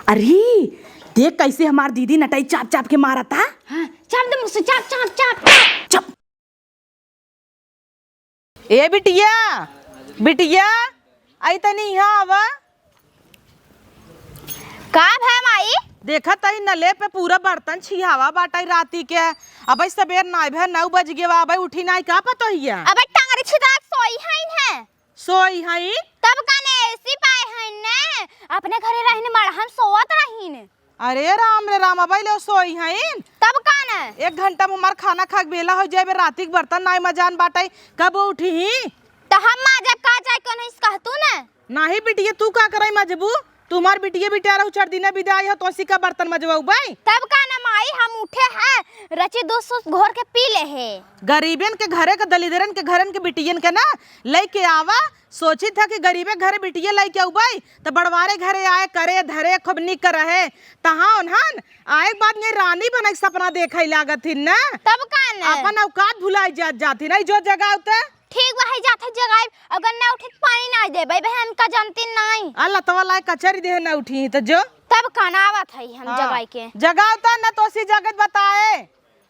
अरे देख कैसे हमार दीदी नटाई चाप चाप के मारा था। हाँ, चाप दे मुझसे, चाप चाप चाप चप। ए बिटिया बिटिया आई तनी यहाँ आवा। का है माई? देखा तही नले पे पूरा बर्तन छिहावा बाटाई राती के। अब सबेर नाई भे 9 बज गए अब उठी नाई का पता हिया। अबे टांगरी छिदाक सोई है सोई हई तब काने ऐसी पाए हैं ने अपने घरे रहने बड़ा हम सोवत रहीन। अरे राम रे राम अब ले सोई हई तब काने 1 घंटा में हमार खाना खा के बेला हो जाए राती के बर्तन नाई मजान बाटाई कब उठी ही तो हम माजा का जाए कौन इस कहतू ना नाही बिटिया तू का करई मजबू तुम्हार बिटिया बिटिया रहू 4 दिन विदाई हो तो का बर्तन मजवाऊ भाई। तब काना माई हम उठे हैं रची 200 घोर के पी ले है। गरीबन के घरे के दलिदरन के घरन के बिटियन के ना लेके आवा सोची था कि गरीबे घरे बिटिया लेके आऊ भाई तो बड़वारे घरे आए करे धरे खूब निक रहे तहाँ उन्हन आए बाद में रानी बने सपना देखे लागत थी ना। तब काना अपन औकात भुलाई जाती नहीं जो जगह होते ठीक वही जाते जगह अगर ना उठे पानी ना दे भाई बहन का जानती नहीं अल्लाह तो वाला कचरी दे ना उठी तो जो तब खाना आवत है हम जगह के जगह होता ना तो सी जगत बताए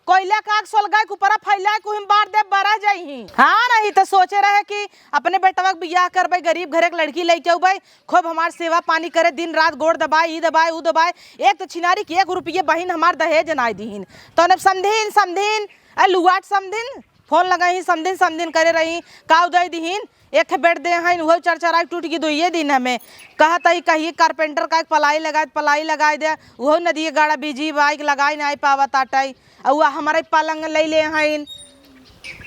कोयला काग सोलगा के ऊपर फैला के हम बार दे बरा जाई। हाँ नहीं तो सोचे रहे कि अपने बेटवा के बियाह करबे गरीब घरे के लड़की लेके आऊ भाई खूब हमार सेवा पानी करे दिन रात गोड़ दबाए ई दबाए ऊ दबाए। एक तो छिनारी की 1 रुपये बहिन हमार दहेज नाई दीन तो न समधिन समधिन लुआट समधिन फोन लगाई समधिन करे रही का उदय दीन एक बेड दे हैं वो चरचरा टूट गई 2 दिन हमें कहता ही कहिए कारपेंटर का पलाई लगाए दे वो नदी गाड़ा बिजी बाइक लगाई नहीं पावा ताटाई और हमारे पलंग ले ले हैं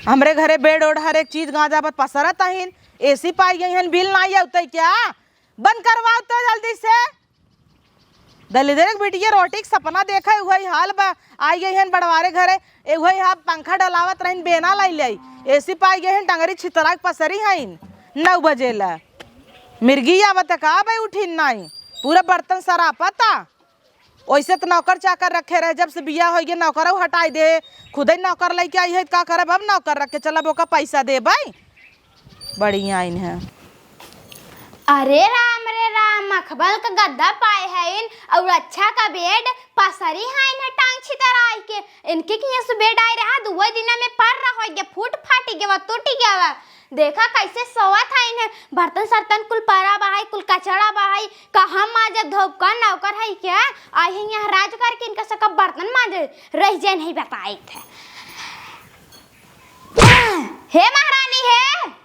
हमरे घरे बेड ओड हर एक चीज गांजा बत पसरत हैं एसी पाई गई हैं बिल नहीं आते क्या बंद करवाओ तो जल्दी से। दलिदर बेटिया रोटी के सपना देखा वही हाल बा आई गई हैं बड़वारे घरे वही हाँ पंखा डलावत रहीन बेना लाई लाई एसी पाई गए हैं टंगरी छितरा पसरी हैं 9 बजे ला मिर्गी आवत का भाई उठी नहीं पूरा बर्तन सरा पता वैसे तो नौकर चाकर रखे रहे जब से बिया हो गया नौकर हटाई दे खुद ही नौकर लेके आई है का करे अब नौकर रख के चला बोका पैसा दे भाई बढ़िया इन है। अरे राम मखबल का गद्दा पाए हैं और अच्छा का बेड पसरी है इन्हें टांग छितराई के इनके की ये बेड आए रहा 2 दिन में पर रहा गया फूट फाटी गया टूटी गया देखा कैसे सोवा था इन्हें बर्तन सर्तन कुल परा बहाई कुल कचड़ा बहाई का हम माजे धोपका नौकर है क्या आई हैं यहाँ राज करके इनका सबका बर्तन माजे रह जाए नहीं बताए थे। हे महारानी है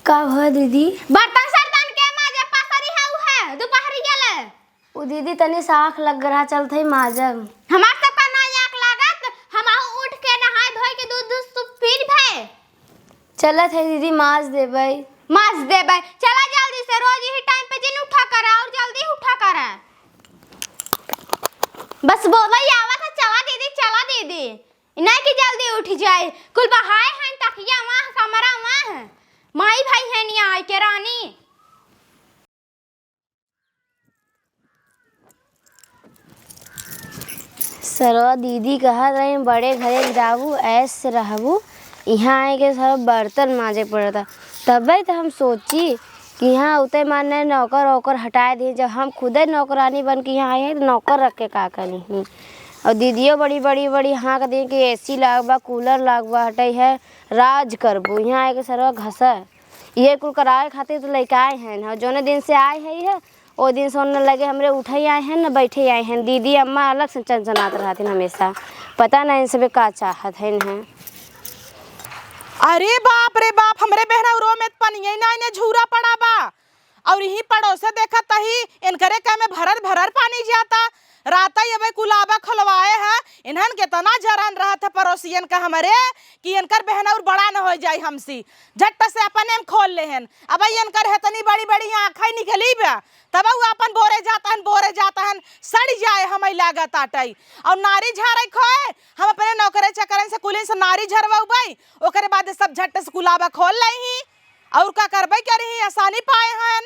का हुआ दीदी? बर्तन सर्तन के माजे पसरी है दोपहरी गेले वो दीदी तनी साख लग रहा चलते ही माजब हमार सबका ना आँख लागत हम उठ के नहाए धोए के दूध फिर भे चलत है दीदी माज देबई चला जल्दी से रोज ही टाइम पे जिन उठा करा और जल्दी उठा करा बस बोला ही आवा था चला दीदी नहीं कि जल्दी उठ जाए कुल बहाए हैं तकिया वहाँ कमरा वहाँ माई भाई है नहीं आए के रानी। सरवा दीदी कहा रहे बड़े घरे जाबू ऐसे रहबू यहाँ आए के सब बर्तन माजे पड़ता तब तो हम सोची कि यहाँ उतरे मारने नौकर वोकर हटाए दिए जब हम खुद ही नौकरानी बन के यहाँ आए हैं तो नौकर रख के का करी और दीदियों बड़ी हाँ कर दी कि एसी लागबा कूलर लागबा हटे है राज करबू यहाँ आए के सरवा घसा ये कुल कराए खातिर तो लेके आए हैं जोने दिन से आए है वो दिन से उन्हें लगे हमरे उठे आए हैं न बैठे आए हैं दीदी अम्मा अलग से चनचनात रहती हमेशा पता नहीं सब का चाहत है न। अरे बाप रे बाप हमरे बहना रो में पनिया ना इने झूरा पड़ा बा और यही पड़ोसे देखा तही इनकरे का में भरर पानी जाता राता ये भाई कुलाबा खुलवाए है इन्हन कितना जरान रहा था पड़ोसियन का हमारे कि इनकर बहना और बड़ा न हो जाए हमसी झट से अपन एम खोल ले हैं अब इनकर हेतनी बड़ी आँखें निकली बा तब वो अपन बोरे जाता है सड़ जाए हमें लागत आटई और नारी झारे खोए हम अपने नौकरे चकरन से कुलिन से नारी झरवाऊ भाई ओकरे बाद सब झट से कुलाबा खोल लही और का करबे करी आसानी पाए हैं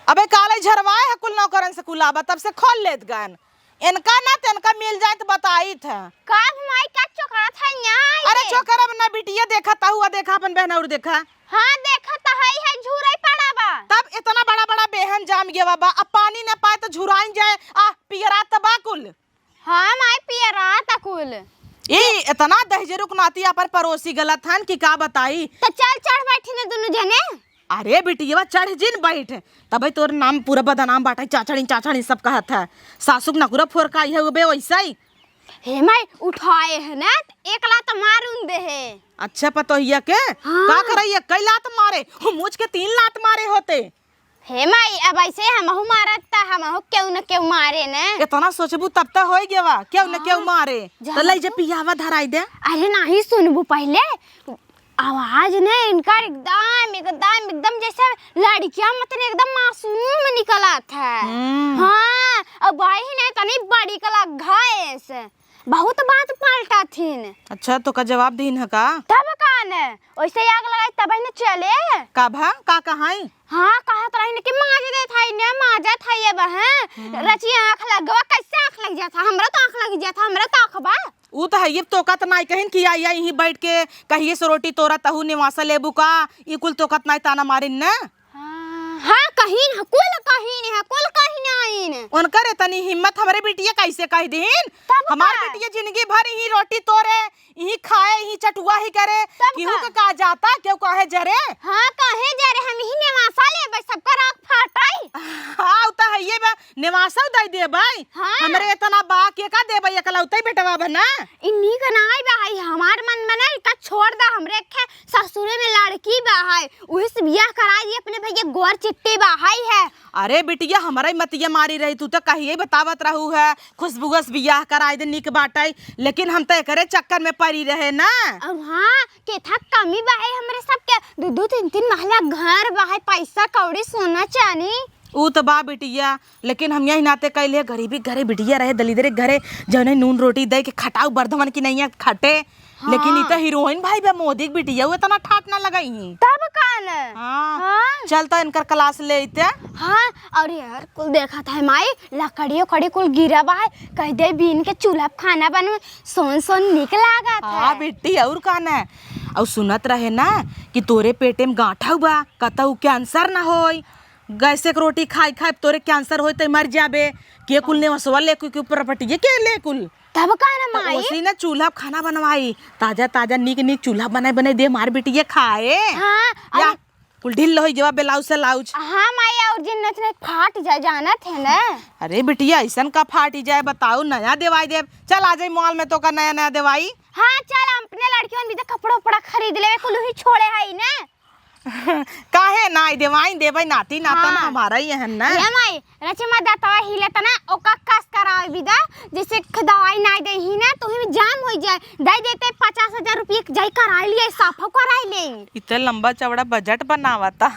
अबे काले झरवाए है कुल नौकरन से कुलाबा तब से खोल लेत गन इनका ना तिनका मिल जाए तो बताई था का माई का चोकरा था यहाँ अरे चोकरा ना बिटिया देखा ता हुआ देखा अपन बहन और देखा हाँ देखा तो है झूरे पड़ा बा तब इतना बड़ा बड़ा बेहन जाम गया बा, अब पानी न पाए तो झुराइन जाए आ पियरा तबा कुल। हाँ माई पियरा तकुल। ये इतना दहजरुक नाती अपन पड़ोसी गलत हन कि का बताई। तो चल चढ़ बैठी ने दोनों जने। अरे बिटिया चढ़ जिन बैठ, तब तोर नाम पूरा बदनाम बाटा चाचड़ी सब कहत है। सासुक नकुरा फोरका है बे वैसा ही। हे माई उठाए है ना एक लात मारून दे है। अच्छा पतोहिया के हाँ। का करैया कई लात मारे, मुझ के 3 लात मारे होते। हे माई अब ऐसे हमहु मारत ता हमहु क्यों न क्यों मारे ने। इतना सोचबू तब तक हो गया वा, क्यों न क्यों मारे। तो ले जे पियावा धराई दे। अरे नहीं सुनबू पहले आवाज ने इनका एकदम जैसे लड़कियां मतलब एकदम मासूम निकला था। हाँ अब भाई ने तनी बड़ी कला घास बहुत बात पलटा थीन। अच्छा तो का जवाब दीन है का? तब कान वैसे आग लगाई तब ने चले का भा का कहाई। हाँ कहत रही कि माज दे थाई ने माजा थाई अब हैं रची आंख लगवा कैसे आंख लग जाता हमरा तो आंख लग जाता हमरा तो आंख बा। ऊ तो है ये तोकत नाई कहिन कि आई यहीं बैठ के कहिए से रोटी तोरा तहु निवासा लेबू का, ई कुल तोकत नाई ताना मारिन न। हाँ कहीं कुल कहीं नहीं उनकर इतनी हिम्मत हमरे बिटिया कैसे कह दीन। हमार बिटिया जिंदगी भर ही रोटी तोरे यही खाए ही चटुआ ही करे, केहू के का जाता क्यों कहे जरे। हाँ कहे जरे हम ही निवासा लेबे सबका राख फाटाई। हाँ तो है ये बा निवासा दई दे भाई। हाँ। हमरे इतना बा के का देबे एकलौते बेटवा बना। इन्हीं का नाई भाई हमार मन में ना का छोड़ दा हमरे के ससुरे में लड़की बाहाई उही से बियाह करा दी अपने भैया गोर चिट्टी बाहाई है। अरे बिटिया हमारा मतिया मारी रही, तू तो कहिए बतावत रहू है खुशबुगस बियाह कराई दे निक बाटाई, लेकिन हम तो करे चक्कर में पड़ी रहे ना। और हाँ के था कमी बाहाई हमरे सब के 2-3 महला घर बाहाई पैसा कौड़ी सोना चांदी ऊ तो बा बिटिया, लेकिन हम यही नाते कैले गरीबी घरे बिटिया रहे दलिदरे घरे जौने नून रोटी दे के खटाऊ बर्धवन की नहीं खटे। हाँ। लेकिन ई तो हीरोइन भाई बा मोदी की बिटिया वो इतना ठाट ना लगाई ही। तब कान हाँ। हाँ। चलता इनकर क्लास ले इते। हाँ और यार कुल देखा था माई लकड़ियों खड़ी कुल गिरा बा है कह दे बीन के चूल्हा खाना बन सोन निक लागा था। हाँ बेटी और कहना है और सुनत रहे ना कि तोरे पेटे में गांठा बा कतऊ कैंसर ना होई, गैसे के रोटी खाई खाई तोरे कैंसर होई तो मर जाबे के कुल ने वसवा ले के ऊपर पटिए के ले कुल। तब कहना माई उसी ने चूल्हा खाना बनवाई ताजा निक चूल्हा बनाए दे मार बेटिए खाए। हाँ या कुल ढिल होई जवा ब्लाउज से लाउज। हाँ माई और जिन्नत ने फाट जाए जाना थे ना। अरे बिटिया ऐसन का फाटी जाए बताओ नया देवाई दे। चल आ जाए मॉल में तो का नया देवाई। हाँ चल अपने लड़कियों भी तो कपड़ा उपड़ा खरीद ले कुल ही छोड़े है ना। काहे ना देवाई देवाई नाती नाता ना हमारा ही है ना। ये माई रचे मत दाता हिले तना ओका कस करावे बिदा जैसे दवाई ना दे ही ना तो ही जाम हो जाए दे देते 50,000 रुपये जाई करा लिए साफा करा ले। इतना लंबा चौड़ा बजट बनावता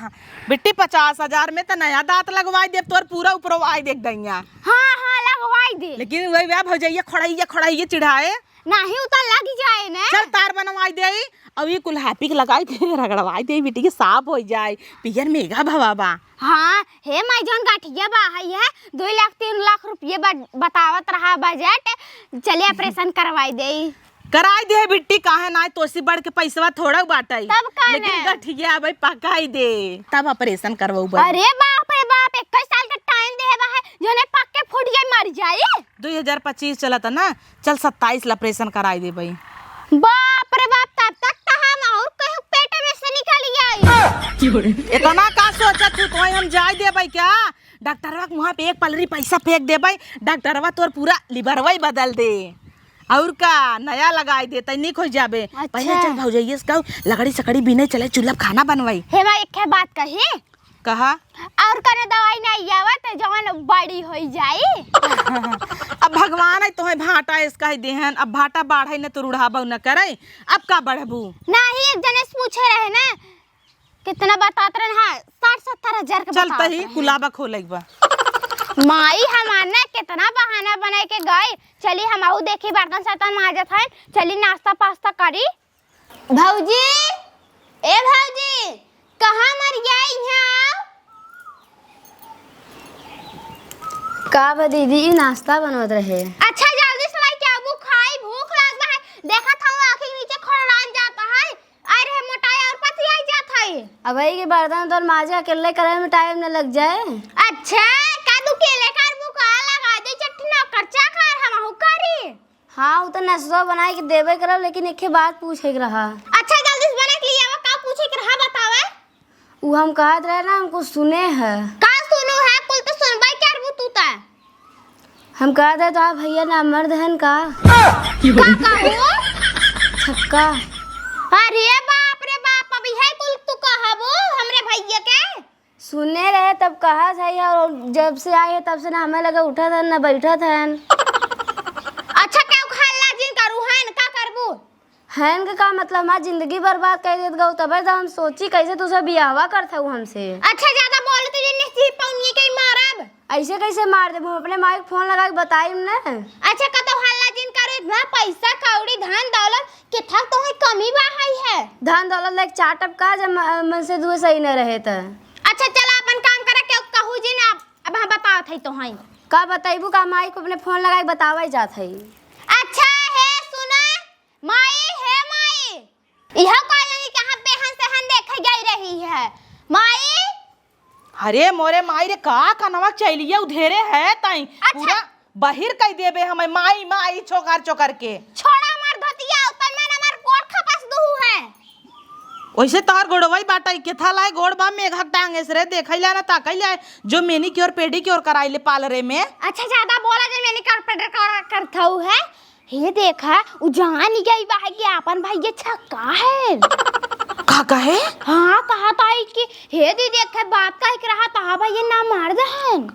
बिट्टी 50,000 में तो नया दांत लगवाई दे तोर पूरा ऊपरवाई देख दैया। हाँ हाँ लगवाई दे लेकिन वही व्याप हो जाइए खड़ाइए चिढ़ाए नहीं उतर लग जाए ना। चल तार बनवाई दे अब ये कुल हैपिक लगाई दे रगड़वाई दे बिट्टी के साफ हो जाए पियर मेगा भवाबा। हाँ हे माई जौन गाठिया बाहई है 2 लाख 3 लाख रुपये बतावत रहा बजट चले ऑपरेशन करवाई दे कराई दे बिट्टी काहे ना तोसी बढ़ के पैसा थोड़ा बाटाई लेकिन गठिया भाई पकाई दे तब ऑपरेशन करवाऊ। अरे बाप रे बाप 21 साल का टाइम दे बा है जोने पक के फूट जाए मर जाए। 2025 चलता ना चल 27 ला ऑपरेशन कराई दे भाई। बाप रे बाप तब तक तो हम और कहीं पेट में से निकल आई। इतना का सोचत तू तो हम जाई दे भाई क्या डॉक्टरवा के मुंह पे एक पलरी पैसा फेंक दे भाई डॉक्टरवा तोर पूरा लिवरवा बदल दे और का नया लगाई दे तनिक हो जाबे। अच्छा। पहले चल भौजइया से कहू लकड़ी सकड़ी बिने चले चूल्हा खाना बनवाई। हे भाई एक बात कही कहा और करे दवाई नहीं आवत जवान बड़ी हो जाई। अब भगवान है तोहे भाटा इसका ही देहन अब भाटा बाढ़े न तो रुढ़ाबो न करे अब का बढ़बू नहीं एक जने से पूछे रहे ना कितना बतात रहे हां 60-70 हजार के चलता ही कुलाबा खोलेक बा। माई हमारा कितना बहाना बना के गए चली हम आऊ देखी बर्तन सर्तन माजत है चली नाश्ता पास्ता करी। भौजी ए भौजी कहाँ मर गई यहाँ का बा दीदी नाश्ता बनवत रहे। अच्छा जल्दी से लाई क्या वो खाई भूख लग है देखा था आंखें नीचे खड़रान जाता है अरे मोटाई और पतली आई जाता है। अब वही के बर्तन तो माजे अकेले करे में टाइम न लग जाए। अच्छा का तू केले कर बुका लगा दे चटनी न खर्चा कर हम हु करी। हाँ वो तो नसवा बनाए के देवे करब, लेकिन एक बात पूछे के रहा। अच्छा जल्दी से बना के लिए आवा, का पूछे के रहा बतावे। वो हम कहत रहे ना हमको सुने है। का सुनो है कुल तो सुनबाई कर तू ता। हम कहत रहे तो आप भैया ना मर्द हन का कहू छक्का। अरे बाप रे बाप, अभी है कुल तू कहबो हमरे भैया के। सुने रहे तब कहा था, और जब से आए हैं तब से ना हमें लगा उठा था ना बैठा था। अच्छा क्या खाला जिन करू है का करबू। हैन का मतलब हमारी जिंदगी बर्बाद कर देत गऊ, तब तो हम सोची कैसे तू सब बियाहवा करता हूँ हमसे। अच्छा ज्यादा बोले तो ये नहीं पौनी के मारब। ऐसे कैसे मार दे, हम अपने माई को फोन लगा के बताई ना। अच्छा का तो हल्ला जिन करे इतना पैसा कौड़ी धन दौलत के था तो है कमी बा है। धन दौलत लाइक चार टपका जब मन से दुए सही न रहे तो। अच्छा चला अपन काम करे के कहू जी ना, अब हम बताओ थे तो हैं का बताइबू का माई को अपने फोन लगा के बतावा जात है। अच्छा है सुना माई है माई यह कॉलोनी कहां बेहन से हन देखे गई रही है माई। अरे मोरे माई रे का कनवा चलिए उधेरे है ताई पूरा बाहिर कह देबे हमें माई माई छोकर छोकर के। छोड़ा मार धतिया उतर में हमार गोड़ खपस दू है। वैसे तार गोड़वाई बाटा के था लाए गोड़ बा में घक टांगे से रे देखैला ना ताकैला जो मेनी की और पेडी की और कराइले पार्लरे में। अच्छा ज्यादा बोला जे मैंने कारपेंटर करता हूं है। हे देखा उ जान गई बा कि अपन भाई ये छक्का है। का कहे? हाँ कहा था कि हे दी देखे बात का एक रहा था भाई ये ना मार दहन।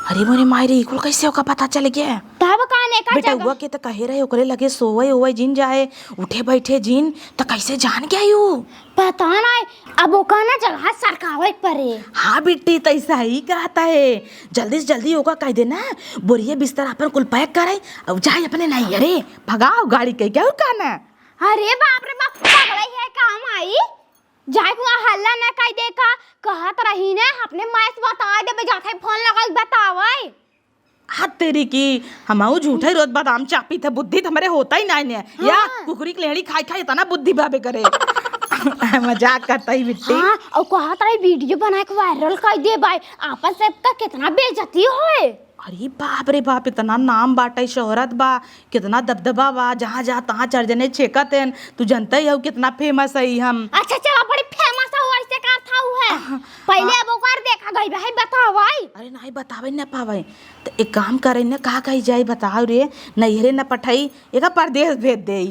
अरे मोरे माई रे इकुल कैसे ओका पता चल गया? तब काने का बेटा हुआ के त कहे रहे ओकरे लगे सोवे ओवे जिन जाए उठे बैठे जिन त कैसे जान गया यू? पता नहीं अब ओका ना जगह सरकावे पड़े। हाँ बेटी तैसा ही कहता है, जल्दी से जल्दी ओका कह देना बोरिए बिस्तर अपन कुल पैक करे अब जाए अपने नहीं। अरे भगाओ गाड़ी के क्या कहना। अरे बाप रे बाप पगड़ई है काम आई जाए को हल्ला ना कह दे का कहत रही ने अपने माय से बता दे जाथे फोन लगा बतावे। हाथ तेरी की हमाऊ झूठे रोज बादाम चापी था बुद्धि हमारे होता ही नहीं है। हाँ। या कुकुरी की लेहड़ी खाई खाई इतना बुद्धि भावे करे। मजाक करता ही बिट्टी। हाँ और कहत रही वीडियो बना के वायरल कर दे भाई आपन सबका कितना बेइज्जती होए। अरे बाप रे बाप इतना नाम बाटे शोहरत बा कितना दबदबा बा जहाँ जहाँ तहाँ चढ़ जने छेकत हैं। तू जानता ही हो कितना फेमस है हम। अच्छा चला बड़ी फेमस है वैसे का था है पहले अब ओकर देखा गई भाई बतावाई। अरे नहीं बतावे न पावे तो एक काम करे न कहा कही जाए बताओ रे नैहरे न पठाई एक परदेश भेज दे।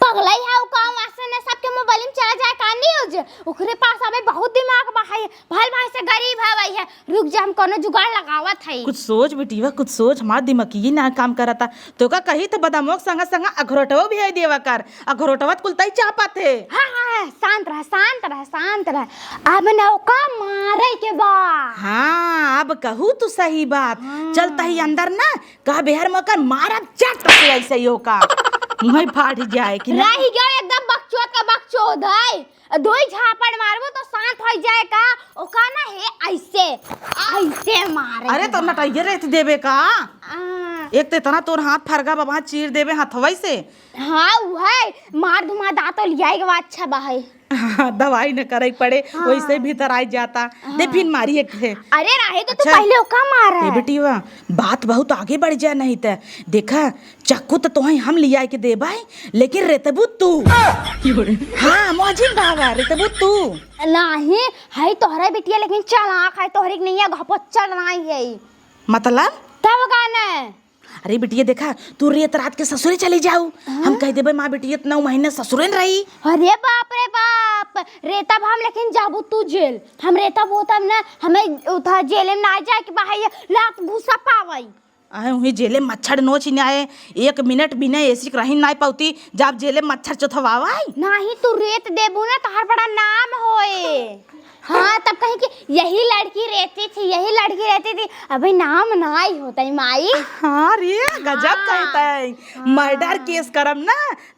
पगलाई है काम वासे ने सबके मोबाइल में चला जाए का न्यूज ओकरे पास अबे बहुत दिमाग बा है भाई भाई से गरीब है भाई है रुक जा हम कोनो जुगाड़ लगावत है। कुछ सोच बेटीवा कुछ सोच हमारा दिमाग ही ना काम करता तो का कही तो बदामोक संग संग अखरोटवा भी है देवा कर अखरोटवा कुलताई चापत है। हां हां शांत रह शांत रह शांत रह अब ना ओका मारे के बा। हाँ अब कहू तू सही बात चलता ही अंदर ना कहा बिहार में कर मारा चट से ऐसे ही होका मुंह फाट जाए कि रही गयो एकदम बकचोद का बकचोद है दो झापड़ मारबो तो शांत हो जाए का ओका ना है ऐसे ऐसे मारे। अरे तो नटाइए रहते देवे का एक तो इतना तोर हाथ फरगा बाबा चीर देवे हाथवई से। हाँ वो है मार धुमा दांत लियाई के अच्छा बा है। दवाई न करे पड़े हाँ। वैसे भीतर आ जाता हाँ। दे फिर मारी एक थे। अरे राहे तो अच्छा। तू पहले ओका मारा है बेटी वाह बात बहुत आगे बढ़ जाए नहीं तो देखा चक्कू तो तुम्हें हम लिया के दे भाई लेकिन रेतबू तू हाँ मौजिन बाबा रेतबू तू नहीं है तोहरा बेटिया लेकिन चालाक है तोहरी नहीं है घपच्चर नहीं है मतलब तब गाना अरे बिटिया देखा तू रेत रात के ससुरे चली जाऊ हम कह देबे माँ बेटिया 9 महीने ससुरे रही। अरे बाप रे बाप रेतब हम लेकिन जाबू तू जेल हम रेतब होता ना हमें उधर जेल में ना जाए कि भाई लात घुसा पावई आए वही जेले मच्छर नोच न आए 1 मिनट बिना एसी रही ना पाती जब जेले मच्छर चोथवाई नहीं तू रेत देबू ना तोहर बड़ा नाम होए। हाँ तब कहीं कि यही लड़की रहती थी अभी नाम नहीं होता है माई। हाँ रे गजब कहता है मर्डर केस करम ना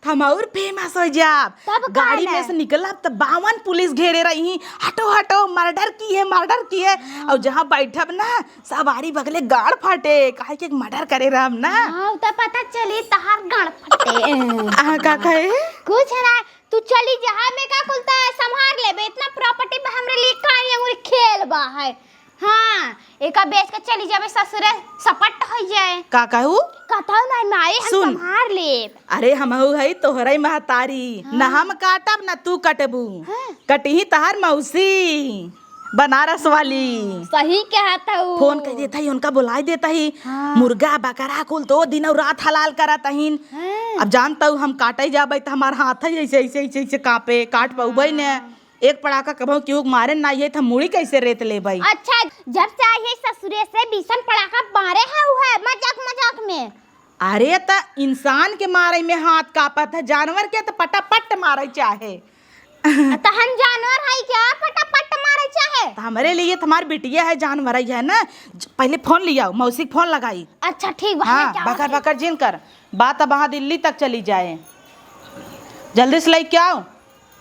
हम और फेमस हो जाब गाड़ी में से निकला तो 52 पुलिस घेरे रही हटो हटो मर्डर की है और जहाँ बैठब ना सवारी बगले गाड़ फाटे काहे के मर्डर करे रहम ना हाँ तो पता चली तहार गाड़ फटे का कहे कुछ ना तू चली जहाँ में का खुलता है संभाल लेबे। इतना प्रॉपर्टी पे हमरे लिए कानी अंगूरी खेल बा है। हाँ एका बेच के चली जाबे ससुरे सपट हो जाए। का कहू कथौ नहीं माई हम सुन। संभाल लेब। अरे हमहू है तोहरे महतारी न हम काटब न तू कटबू। कटही तहार मौसी बनारस वाली। सही कहता हूँ। फोन कर देता ही उनका बुलाई देता ही। मुर्गा बकरा कुल तो दिन और रात हलाल करत हईन। अब जानता हूँ हम काटे जाबे तो हमार हाथ है ऐसे ऐसे ऐसे ऐसे कापे काट पाऊबे ने। एक पड़ाका कभो क्यों मारे ना ये था मुड़ी कैसे रेत ले भाई। अच्छा जब से आई है ससुरे से बीसन पड़ाका मारे है मजाक मजाक में। अरे त इंसान के मारे में हाथ कापत है जानवर के तो पटापट मारे चाहे। तो हम जानवर है क्या पटापट मारे चाहे। तो हमारे लिए तुम्हारी बिटिया है जानवर ही है ना। पहले फोन लिया मौसी फोन लगाई। अच्छा ठीक हाँ बकर बकर जिन कर बात अब वहाँ दिल्ली तक चली जाए। जल्दी से लेके आओ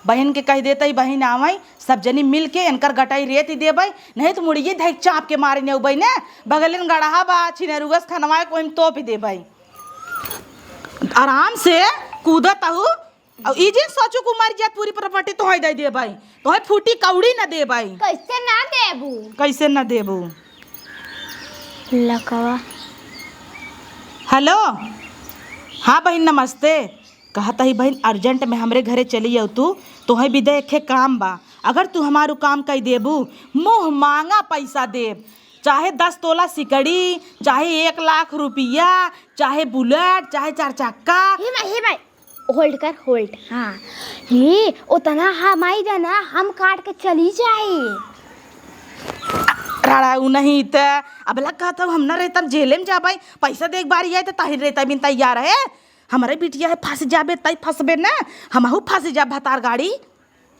बहन के कह देते बहन आवई सब जनी मिल के इनकर गटाई रेत देबै नहीं तो मुड़िए धैक चाप के मारे ने उबै ने बगलिन गड़हा बा छिनेरुगस खनवाए कोई तोप देबै आराम से कूदत हूँ। और ई जे सोचू को मर जात पूरी प्रॉपर्टी तो दे देबै तो फूटी कौड़ी न देबै। कैसे ना देबू कैसे न देबू। लकवा हेलो हाँ बहन नमस्ते। कहता ही बहन अर्जेंट में हमरे घरे चली आओ तू तोहे भी देखे काम बा। अगर तू हमारू काम कही देबू मुँह मांगा पैसा देब। चाहे 10 तोला सिकड़ी चाहे 1 लाख रुपया चाहे बुलेट चाहे 4 चक्का। हे भाई होल्ड कर होल्ड। हाँ ये उतना हमारी देना हम काट के चली जाए। राड़ा नहीं तो अब लग कहता हूँ हम न रहता जेले में जाबे पैसा देख बारी आए तो ताहिर रहता बिन तैयार है। हमारे बिटिया है फंस जाबे तई फंसबे ना हमहू फंस जा भतार गाड़ी।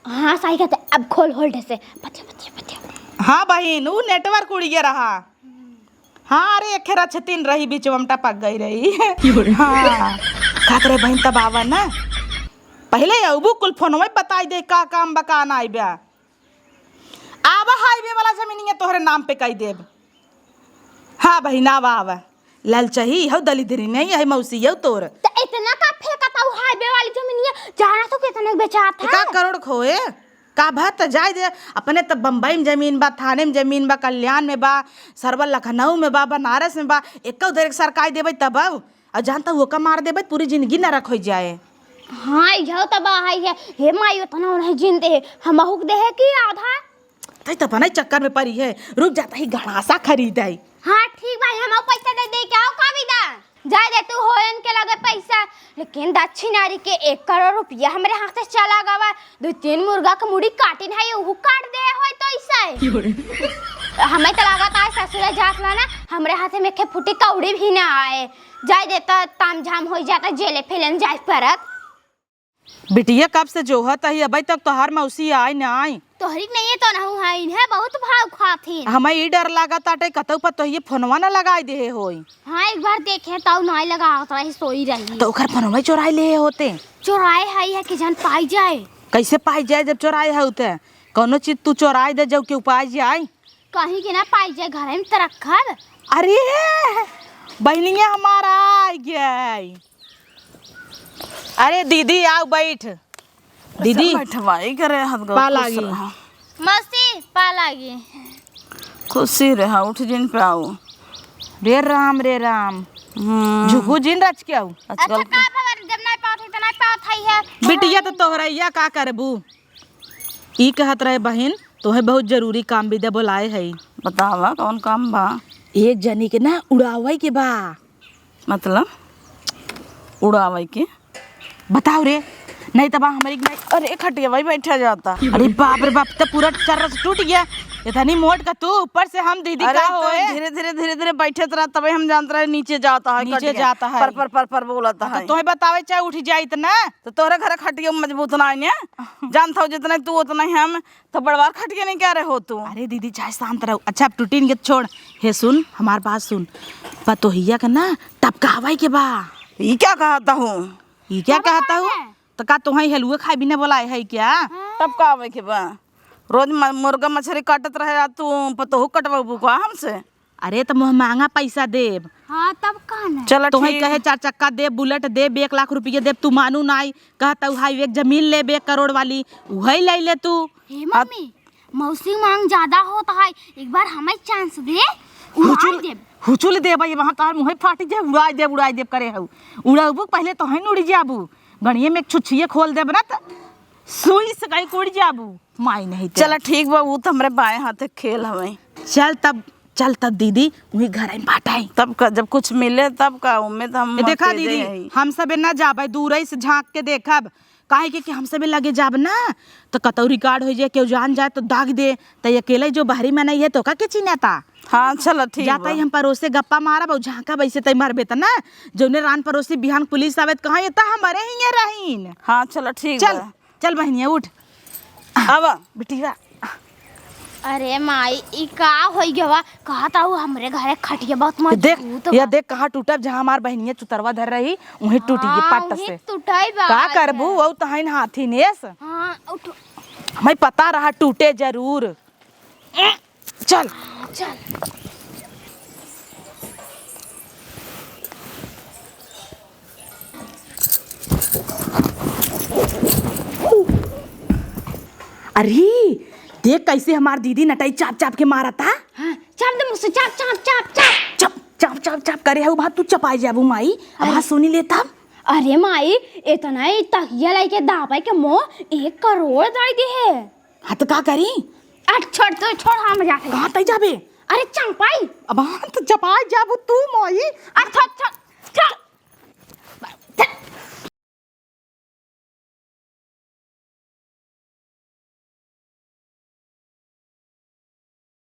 हाँ सही कहते अब खोल होल्ड से बच्चे बच्चे बच्चे। हाँ बहन वो नेटवर्क उड़िए रहा। हाँ अरे एक खेरा छतीन रही बीच में टपक गई रही। हाँ खातरे बहन तब आवा ना पहले अबू कुल फोन में बताई दे का काम बकाना आई ब्या। आवा हाईवे वाला जमीन तोहरे नाम पे कही देब। हाँ बहन आवा आवा लाल चाहिए हो दलिद्री नहीं है मौसी हो तोर। तो इतना का फेंकता हूँ हाईवे वाली जमीनिया जाना तो कितने बेचात है। का करोड़ खोए का भत जाए दे अपने तब बम्बई में जमीन बा थाने में जमीन बा कल्याण में बा सरवल लखनऊ में बा बनारस में बा एक उधर सरकार देवे तब और जानता वो का मार देवे पूरी जिंदगी न रख हो जाए। हाँ यह तब है हे माई उतना नहीं जिनते है हम हुक दे है कि आधा तई तो अपना चक्कर में पड़ी है रुक जाता ही गड़ासा खरीद आई। हाँ ठीक भाई हम पैसा दे क्या का विदा जाए दे तू होयन के लगे पैसा। लेकिन दक्षिणारी के 1 करोड़ रुपया हमारे हाथ से चला गवा 2-3 मुर्गा का मुड़ी काटिन है वो काट दे हो तो ऐसा हमें तो लागत आए ससुरा जात ला ना हमारे हाथ में के फुटी कौड़ी भी ना आए जाए देता ताम झाम हो जाता जेले फेलन जाए परत। बिटिया कब से जोहत है अभी तक तो हर मौसी आई न आई। तोहरी नहीं है तो ना है इन्हें बहुत भाव खाती। हमें ई डर लगा ताटे कतौ पर तो ये फोनवा न लगाई दे होई। हाँ एक बार देखे तो नहीं लगा रही सोई रही तो ओकर फोनवा चोराई ले होते। चोराए है कि जान पाई जाए। कैसे पाई जाए जब चोराए है उते कोनो चीज तू चोराई दे जब क्यों पाई जाए कहीं के ना पाई जाए घर में तरक्खर। अरे बहनिया हमारा आ गई। अरे दीदी आओ बैठ। दीदी बैठवाई करे पा लागी मस्ती पा लागी खुशी रहा उठ जिन पे आओ। रे राम झुकू जिन रच के आओ। अच्छा का भगर जब नहीं पात है तो नहीं पात है बिटिया तो तोहरैया का करबू ई कहत रहे बहन तोहे बहुत जरूरी काम भी दे बोलाए है। बतावा कौन काम बा। एक जनी के ना उड़ावे के बा। मतलब उड़ावे के बताओ रे नहीं तबा हमारी नहीं। अरे खटिया भाई बैठा जाता। अरे बाप रे बाप तो पूरा चर्रा से टूट गया इतनी मोट का तू ऊपर से हम दीदी अरे का तो होए। धीरे धीरे बैठे रहा तबे हम जानते रहे नीचे जाता है नीचे खटिया। जाता है। पर बोलता है तो तोहे बतावे चाहे उठ जाए इतना तो तोरे घर खटिया मजबूत ना है जानता हो जितना तू उतना ही हम तो बड़वार खटिया नहीं क्या रहे हो तू। अरे दीदी चाहे शांत रहो। अच्छा अब टूटीन के छोड़ हे सुन हमार बात सुन पतोहिया का ना टपकावे के बा। ये क्या कहता हूँ ये क्या कहता हूँ तो का तुम्हें हलुआ खाए बिना बोलाए है क्या। तब का आवे के बा रोज मुर्गा मछली काटत रहे तू पतोहू कटबू का हमसे। अरे तो मोह महंगा पैसा देब। हाँ तब कहना चलो तो ठीक कहे 4 चक्का दे, बुलेट दे, 1 लाख रुपये दे, तू मानू नाई। कहता हाईवे एक जमीन ले 1 करोड़ वाली, वही ले ले तू। हे मम्मी मौसी मांग ज्यादा होता है, एक बार हमें चांस दे उड़ा दे। हुचुल दे भाई, वहां तार मुंह फाटी जाए, उड़ाई देब करे हऊ। उड़ाबू पहले तो है उड़ी जाबू, गणिये में एक छुच्छिए खोल देब ना त सुई से कहीं उड़ जाबू। माई नहीं ते। चलो ठीक बा, वो तो हमरे बाएं हाथ के खेल हमें। चल तब दीदी वही घर आई बाटाई। तब का जब कुछ मिले तब का उम्मीद हम देखा तेजे दीदी, हई। हम सब ना जाबे, दूर से झांक के देखब। काहे कि हम सब लगे जाब ना तो कतौ रिकॉर्ड हो जाए, केहू जान जाए तो दाग दे। तो अकेले जो बाहरी में नहीं है तो का के चिन्हता। हाँ चलो ठीक जाता ही हम पड़ोसे गप्पा मारब और झांका वैसे तई मारबे त ना जौने रान पड़ोसी बिहान पुलिस आवे कहाँ ये हमारे ही रहीन। हाँ चलो ठीक चल बा। चल बहनिया उठ अब बेटिया। अरे माई ई का होई गवा, कहता हूँ हमरे घरे खटिया बहुत मजबूत देख देख कहाँ टूटब, जहाँ हमार बहनिया चुतरवा धर रही वहीं टूटी ये पट से। टूटाई बा का करबू वो तहन हाथी नेस, हाँ उठ हमें पता रहा टूटे जरूर। चल चल। अरे देख कैसे हमार दीदी नटाई चाप चाप के मारा था। हाँ चाप दे मुझसे, चाप चाप चाप चाप चप चाप चाप चाप करे है बात, तू चपाई जाबू माई। अब सुनी लेता। अरे माई इतना ही तकिया लेके दापाई के मोह 1 करोड़ दाई दी है। हाँ तो का करी? अट छोड़ तो छोड़, हम जाते कहाँ तई जाबे? अरे चंपाई अब तो चपाई जाबू तू माई। अट छोड़ छोड़ छोड़।